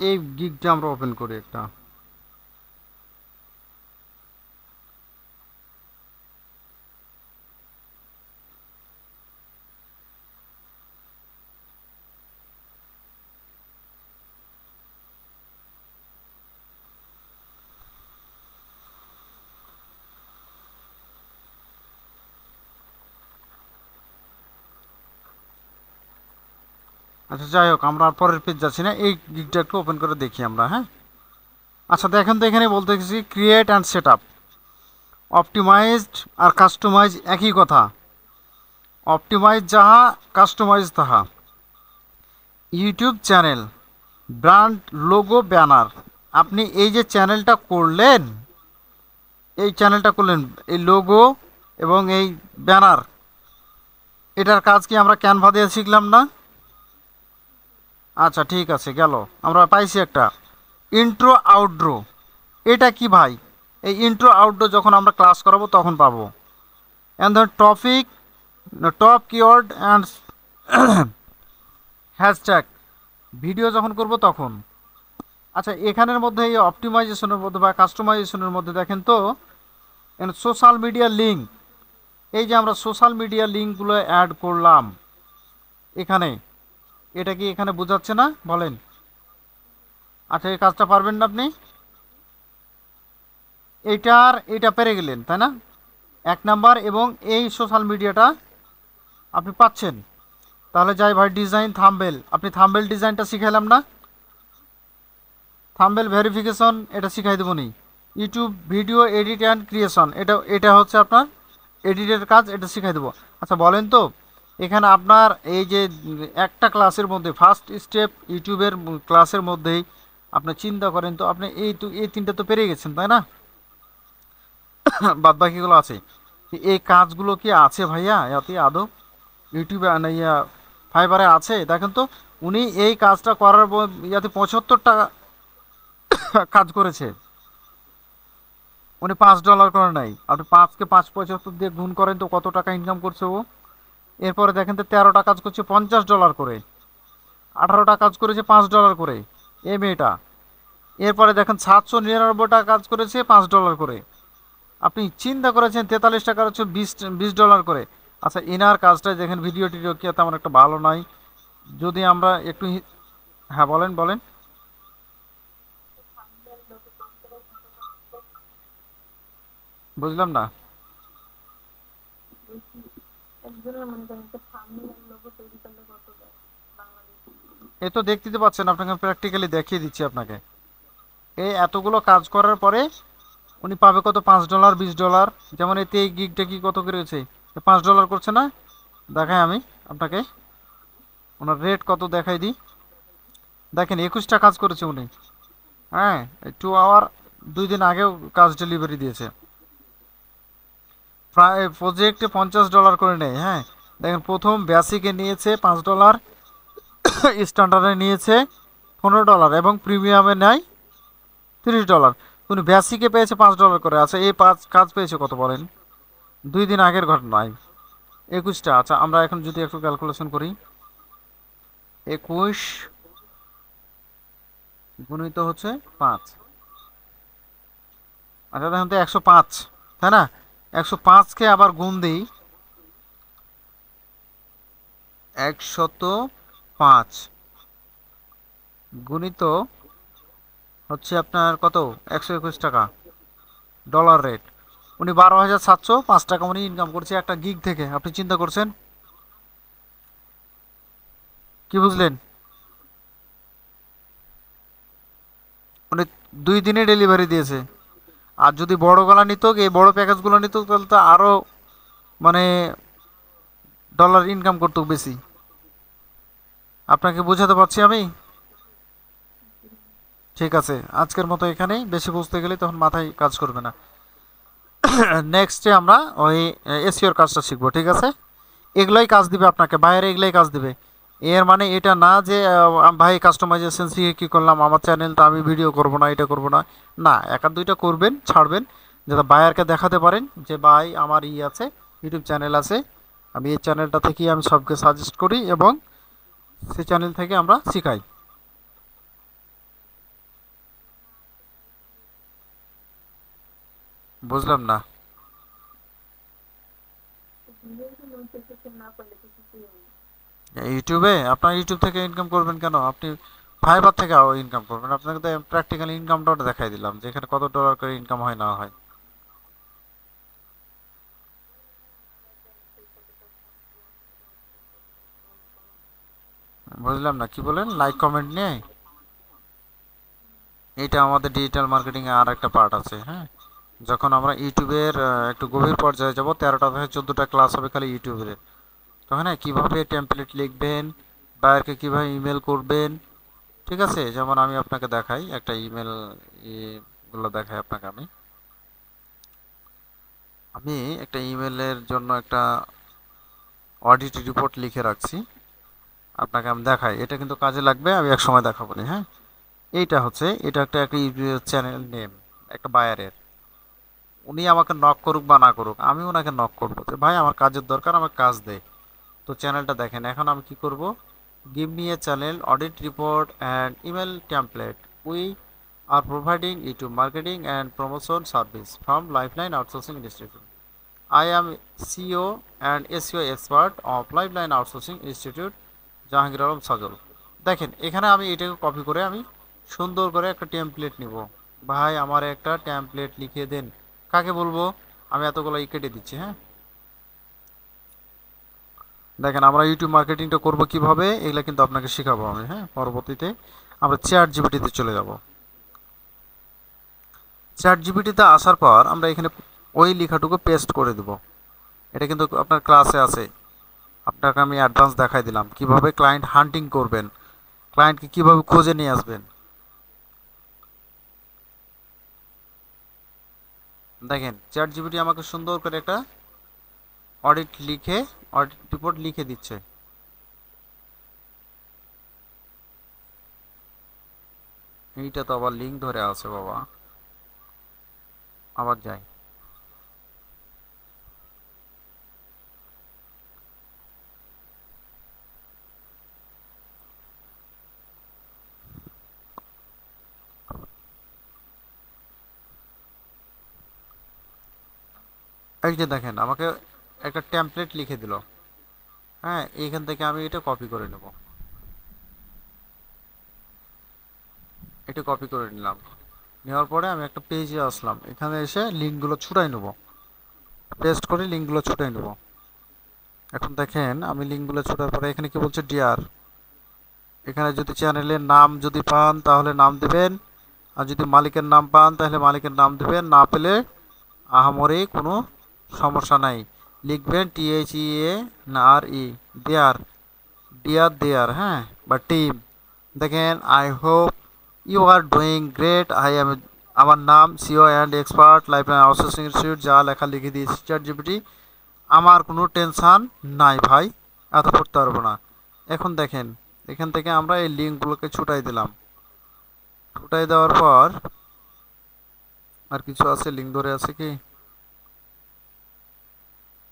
এই গিগটা আমরা ওপেন করি একটা। আচ্ছা যাই হোক, আমরা আর পরের পেজ যাচ্ছি না, এই গিগটা একটু ওপেন করে দেখি আমরা, হ্যাঁ। আচ্ছা দেখেন তো, এখানে বলতে গেছি create and set up, optimized আর কাস্টমাইজ একই কথা। অপটিমাইজ যাহা, কাস্টমাইজ তাহা। YouTube channel, brand, logo, banner. আপনি এই যে চ্যানেলটা করলেন, এই চ্যানেলটা করলেন, এই লোগো এবং এই ব্যানার, এটার কাজ কি আমরা ক্যানভা দিয়ে শিখলাম না? আচ্ছা ঠিক আছে, গেল। আমরা পাইছি একটা ইন্ট্রো আউটড্রো। এটা কি ভাই? এই ইন্ট্রো আউটড্রো যখন আমরা ক্লাস করাবো তখন পাবো। অ্যান্ড ধর topic, top keyword and hashtag, video যখন করব তখন। আচ্ছা এখানের মধ্যে এই অপটিমাইজেশনের মধ্যে বা কাস্টমাইজেশনের মধ্যে দেখেন তো, সোশ্যাল মিডিয়া লিঙ্ক, এই যে আমরা সোশ্যাল মিডিয়া লিঙ্কগুলো অ্যাড করলাম এখানে, এটা কি এখানে বোঝাচ্ছে না বলেন? আচ্ছা এই কাজটা পারবেন না আপনি? এটা পেরে গেলেন তাই না, এক নাম্বার, এবং এই সোশ্যাল মিডিয়াটা আপনি পাচ্ছেন। তাহলে যাই ভাই, ডিজাইন থাম্বেল, আপনি থাম্বেল ডিজাইনটা শিখাইলাম না? থাম্বেল ভেরিফিকেশন এটা শিখাই দেবো নি। YouTube video edit and creation, এটা হচ্ছে আপনার এডিটের কাজ, এটা শিখাই দেবো। আচ্ছা বলেন তো, এখানে আপনার এই যে একটা ক্লাসের মধ্যে ফার্স্ট স্টেপ ইউটিউবের ক্লাসের মধ্যেই আপনি চিন্তা করেন তো, আপনি এই তিনটা তো পেরে গেছেন তাই না? বাদ বাকিগুলো আছে। এই কাজগুলো কি আছে ভাইয়া এতে আদৌ ইউটিউবে না ফাইবারে আছে? দেখেন তো, উনি এই কাজটা করার ইয়াতে 75 টাকা কাজ করেছে, উনি $5 করে নাই। আপনি 5 কে 5 75 দিয়ে গুণ করেন তো কত টাকা ইনকাম করছে ও। এরপরে দেখেন তো 13টা কাজ করছে $50 করে, 18টা কাজ করেছে $5 করে এই মেয়েটা। এরপরে দেখেন 799টা কাজ করেছে $5 করে। আপনি চিন্তা করেছেন 43 টাকা হচ্ছে 20 ডলার করে। আচ্ছা এনার কাজটা দেখেন, ভিডিও টিডিও কি তেমন একটা ভালো নাই। যদি আমরা একটু হ্যাঁ বলেন বলেন। বুঝলাম না। এ তো দেখতে পাচ্ছেন, আপনাকে প্র্যাকটিক্যালি দেখিয়ে দিচ্ছি আপনাকে। এই এতগুলো কাজ করার পরে উনি পাবে কত? $5, $20। যেমন এতে এই গিগটা কি কত করেছে, $5 করছে না? দেখাই আমি আপনাকে, ওনার রেট কত দেখাই দিই। দেখেন 21টা কাজ করেছে উনি, হ্যাঁ 2 আওয়ার, 2 দিন আগেও কাজ ডেলিভারি দিয়েছে। প্রায় প্রজেক্টে $50 করে নেয়, হ্যাঁ। দেখেন প্রথম বেসিকে নিয়েছে $5, স্ট্যান্ডার্ডে নিয়েছে $15 এবং প্রিমিয়ামে নেয় $30। উনি বেসিকে পেয়েছে $5 করে। আচ্ছা এই কাজ পেয়েছে কত বলেন? 2 দিন আগের ঘটনায় 21টা। আচ্ছা আমরা এখন যদি একটু ক্যালকুলেশন করি, 21 গুণিত হচ্ছে 5। আচ্ছা দেখুন তো 105, তাই না? 105কে আবার গুণ দিই, 105 গুণিত হচ্ছে আপনার কত? 121 টাকা ডলার রেট। উনি 12,705 টাকা উনি ইনকাম করছে একটা গিগ থেকে। আপনি চিন্তা করছেন, কি বুঝলেন? উনি 2 দিনে ডেলিভারি দিয়েছে। আর যদি বড় গলা নিত, এই বড় প্যাকেজগুলো নিত, তাহলে তো আরও মানে ডলার ইনকাম করতো বেশি। আপনাকে বোঝাতে পারছি আমি? ঠিক আছে, আজকের মতো এখানেই। বেশি বুঝতে গেলে তখন মাথায় কাজ করবে না। নেক্সটে আমরা ওই এসিওর কাজটা শিখবো, ঠিক আছে? এগুলোই কাজ দিবে আপনাকে, বাইরে এগুলোই কাজ দিবে। এর মানে এটা না যে ভাই কাস্টমাইজেশন শিখে কী করলাম, আমার চ্যানেল তো আমি ভিডিও করব না, এটা করব না। না, এক আর দুইটা করবেন, ছাড়বেন, যাতে বায়ারকে দেখাতে পারেন যে ভাই আমার আছে, ইউটিউব চ্যানেল আছে, আমি এই চ্যানেলটা থেকেই আমি সবকে সাজেস্ট করি এবং সেই চ্যানেল থেকে আমরা শিখাই। বুঝলাম না। ইউটিউবে আপনার ইউটিউব থেকে ইনকাম করবেন কেন? আপনি ফাইবার থেকে ইনকাম করবেন। আপনাকে তো প্র্যাকটিক্যাল ইনকামটাও দেখাই দিলাম যে এখানে কত ডলার করে ইনকাম হয় না হয়। বুঝলাম না কি বলেন, লাইক কমেন্ট নিয়ে? এইটা আমাদের ডিজিটাল মার্কেটিং এ আর একটা পার্ট আছে, হ্যাঁ। যখন আমরা ইউটিউবের একটু গভীর পর্যায়ে যাব, 13টা থেকে 14টা ক্লাস হবে খালি ইউটিউবের। তখন হ্যাঁ কিভাবে টেমপ্লেট লিখবেন, বায়ারকে কিভাবে ইমেল করবেন, ঠিক আছে। যেমন আমি আপনাকে দেখাই একটা ইমেল, গুলো দেখাই আপনাকে। আমি আমি একটা ইমেলের জন্য একটা অডিট রিপোর্ট লিখে রাখছি, আপনাকে আমি দেখাই। এটা কিন্তু কাজে লাগবে, আমি এক সময় দেখাবো নি, হ্যাঁ। এইটা হচ্ছে, এটা একটা ইউটিউব চ্যানেল নেম একটা বায়ারের। উনি আমাকে নক করুক বা না করুক, আমি ওনাকে নক করবো যে ভাই আমার কাজের দরকার, আমার কাজ দে। তো চ্যানেলটা দেখেন, এখন আমি কি করব, give me a channel audit report and email template, we are providing YouTube marketing and promotion service from Lifeline outsourcing institute. I am CEO and SEO expert of Lifeline outsourcing institute, Jahangir Alam Sajal. দেখেন এখানে আমি এটাকে কপি করে আমি সুন্দর করে একটা টেমপ্লেট নিব। ভাই আমার একটা টেমপ্লেট লিখে দেন। কাকে বলবো? আমি এতগুলো কেটে দিচ্ছি, হ্যাঁ। দেখেন আমরা ইউটিউব মার্কেটিংটা করব কিভাবে, এগুলো কিন্তু আপনাকে শেখাবো আমি, হ্যাঁ, পরবর্তীতে। আমরা চ্যাট জিপিটিতে চলে যাব। চ্যাট জিপিটিতে আসার পর আমরা এখানে ওই লেখাটুকু পেস্ট করে দেব। এটা কিন্তু আপনার ক্লাসে আছে, আপনাকে আমি অ্যাডভান্স দেখাই দিলাম কিভাবে ক্লায়েন্ট হান্টিং করবেন, ক্লায়েন্টকে কিভাবে খুঁজে নিয়ে আসবেন। দেখেন চ্যাট জিপিটি আমাকে সুন্দর করে একটা অডিট রিপোর্ট লিখে দিচ্ছে। এইটা তো আবার লিঙ্ক ধরে আছে বাবা, আবার যাই। এই যে দেখেন আমাকে একটা টেমপ্লেট লিখে দিল, হ্যাঁ। এইখান থেকে আমি এটা কপি করে নেব, এটা কপি করে নিলাম। নেওয়ার পরে আমি একটা পেজে আসলাম, এখানে এসে লিঙ্কগুলো ছুটাই নেব, পেস্ট করে লিঙ্কগুলো ছুটাই নেব। এখন দেখেন আমি লিঙ্কগুলো ছোটার পরে এখানে কি বলছে, ডিয়ার। এখানে যদি চ্যানেলের নাম যদি পান তাহলে নাম দিবেন, আর যদি মালিকের নাম পান তাহলে মালিকের নাম দিবেন, না পেলে আহামরি কোনো সমস্যা নাই, লিখবেন THEA না RE, দেয়ার, ডিয়ার দেয়ার, হ্যাঁ, বা টিম। দেখেন I hope you are doing great, I am, আমার নাম CEO and expert Lifeline outsourcing Institute, যা লেখা লিখে দিয়েছি চ্যাট জিপিটি। আমার কোনো টেনশান নাই ভাই, এত পড়তে পারবো না। এখন দেখেন এখান থেকে আমরা এই লিঙ্কগুলোকে ছুটাই দিলাম। ছুটাই দেওয়ার পর আর কিছু আছে, লিঙ্ক ধরে আছে কি?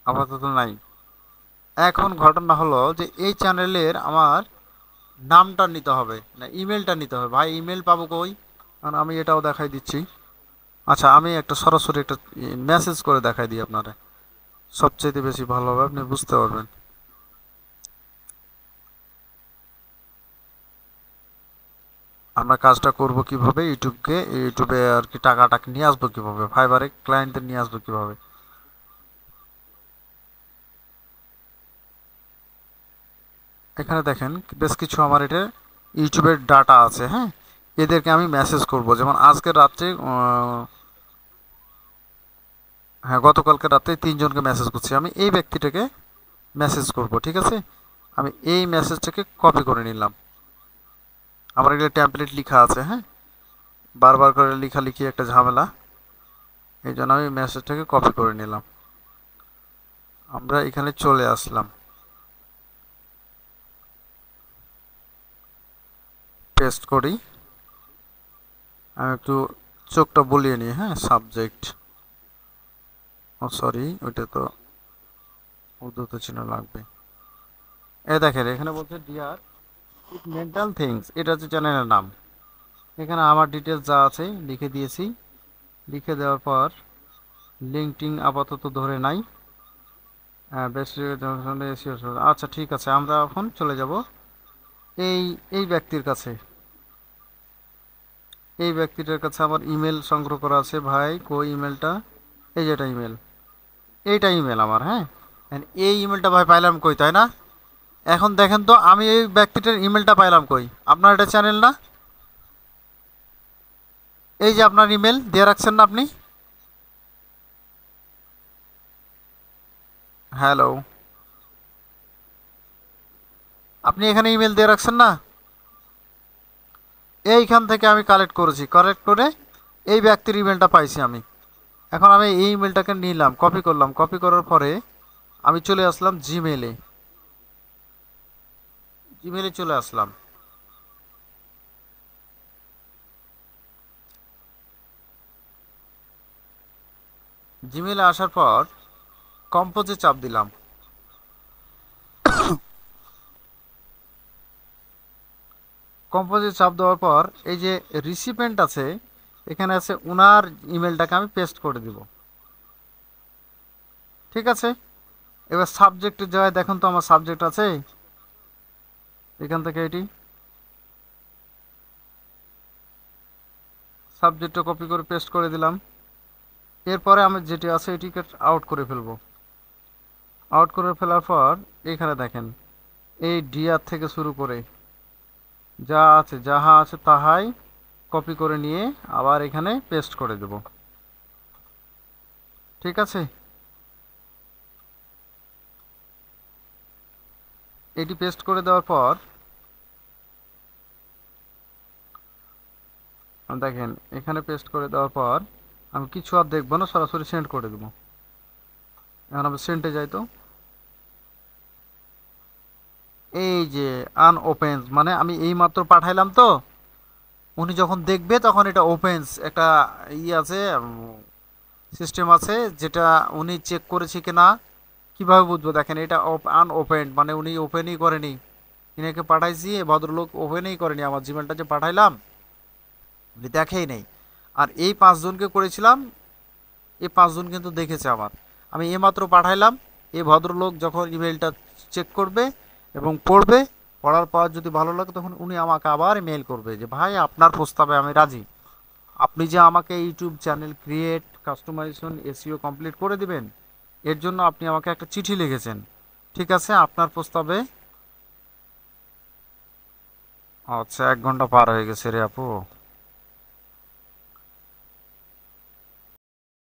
আপাতত নাই। এখন ঘটনা হলো যে এই চ্যানেলের আমার নামটা নিতে হবে না ইমেলটা নিতে হবে। ভাই ইমেল পাবো কই? কারণ আমি এটাও দেখাই দিচ্ছি। আচ্ছা আমি একটা সরাসরি একটা মেসেজ করে দেখাই দিই আপনারা, সবচেয়ে বেশি ভালো হবে, আপনি বুঝতে পারবেন। আমরা কাজটা করব কিভাবে, ইউটিউবে আর কি টাকাটা নিয়ে আসবো কিভাবে, ফাইবারে ক্লায়েন্টদের নিয়ে আসবো কিভাবে। এখানে দেখেন বেশ কিছু আমার এটা ইউটিউবের ডাটা আছে, হ্যাঁ। এদেরকে আমি মেসেজ করব, যেমন আজকে রাত্রে হ্যাঁ গতকালকে রাতে 3 জনকে মেসেজ করছি। আমি এই ব্যক্তিটাকে মেসেজ করব, ঠিক আছে। আমি এই মেসেজটাকে কপি করে নিলাম। আমার এগুলো টেমপ্লেট লেখা আছে, হ্যাঁ, বারবার করে লেখালেখি একটা ঝামেলা, এই জন্য আমি মেসেজটাকে কপি করে নিলাম। আমরা এখানে চলে আসলাম, পেস্ট করি। আমি একটু চোখটা বলিয়ে নিই, হ্যাঁ, সাবজেক্ট, ও সরি ওইটা তো উদ্ধৃত চিহ্ন লাগবে। এ দেখেন এখানে বলছে ডিয়ার মেন্টাল থিংস, এটা হচ্ছে চ্যানেলের নাম। এখানে আমার ডিটেলস যা আছে লিখে দিয়েছি। লিখে দেওয়ার পর লিঙ্কডিন আপাতত ধরে নাই। Best SEO. আচ্ছা ঠিক আছে, আমরা এখন চলে যাব এই এই ব্যক্তির কাছে। এই ব্যক্তিটার কাছে আমার ইমেল সংগ্রহ করা আছে। ভাই কই ইমেলটা? এই যেটা ইমেল, এইটা ইমেল আমার, হ্যাঁ। And এই ইমেলটা ভাই পাইলাম কই, তাই না? এখন দেখেন তো আমি এই ব্যক্তিটার ইমেলটা পাইলাম কই? আপনার এটা চ্যানেল না? এই যে আপনার ইমেল দিয়ে রাখছেন না আপনি? হ্যালো, আপনি এখানে ইমেল দিয়ে রাখছেন না? এইখান থেকে আমি কালেক্ট করেছি, কালেক্ট করে এই ব্যক্তির ইমেলটা পাইছি আমি। এখন আমি এই ইমেলটাকে নিলাম, কপি করলাম, কপি করার পরে আমি চলে আসলাম জিমেলে। জিমেলে চলে আসলাম। জিমেলে আসার পর কম্পোজে চাপ দিলাম। কম্পোজে চাপ দেওয়ার পর এই যে রিসিপেন্ট আছে, এখানে আছে উনার ইমেলটাকে আমি পেস্ট করে দিব। ঠিক আছে, এবার সাবজেক্টের জায়গায় দেখুন তো আমার সাবজেক্ট আছে এখান থেকে। এটি সাবজেক্টটা কপি করে পেস্ট করে দিলাম। এরপরে আমি যেটি আছে এটিকে আউট করে ফেলবো। আউট করে ফেলার পর এখানে দেখেন এই ডিআর থেকে শুরু করে যাহা আছে তাহাই কপি করে নিয়ে আবার এখানে পেস্ট করে দেব। ঠিক আছে, এটি পেস্ট করে দেওয়ার পর দেখেন এখানে পেস্ট করে দেওয়ার পর আমি কিছু আর দেখবো না, সরাসরি সেন্ড করে দেবো। এখন আমি সেন্টে যাই তো, এই যে আনওপেন্স মানে আমি এই মাত্র পাঠাইলাম তো, উনি যখন দেখবে তখন এটা ওপেন্স একটা ই আছে, সিস্টেম আছে, যেটা উনি চেক করেছে কিনা কিভাবে বুঝবো? দেখেন এটা আনওপেন্ড মানে উনি ওপেনই করেনি। ইনাকে পাঠাইছি, এ ভদ্রলোক ওপেনই করেনি আমার জিমেলটা যে পাঠাইলাম, উনি দেখেই নেই। আর এই পাঁচজনকে করেছিলাম, এই পাঁচজন কিন্তু দেখেছে আমার। আমি এইমাত্র পাঠাইলাম, এই ভদ্রলোক যখন ইমেলটা চেক করবে এবং পড়বে, পড়ার পর যদি ভালো লাগে তখন উনি আমাকে আবার মেল করবে যে ভাই আপনার প্রস্তাবে আমি রাজি। আপনি যে আমাকে YouTube channel create, customization, SEO complete করে দিবেন, এর জন্য আপনি আমাকে একটা চিঠি লিখেছেন। ঠিক আছে, আপনার প্রস্তাবে। আচ্ছা, 1 ঘন্টা পার হয়ে গেছে রে আপু।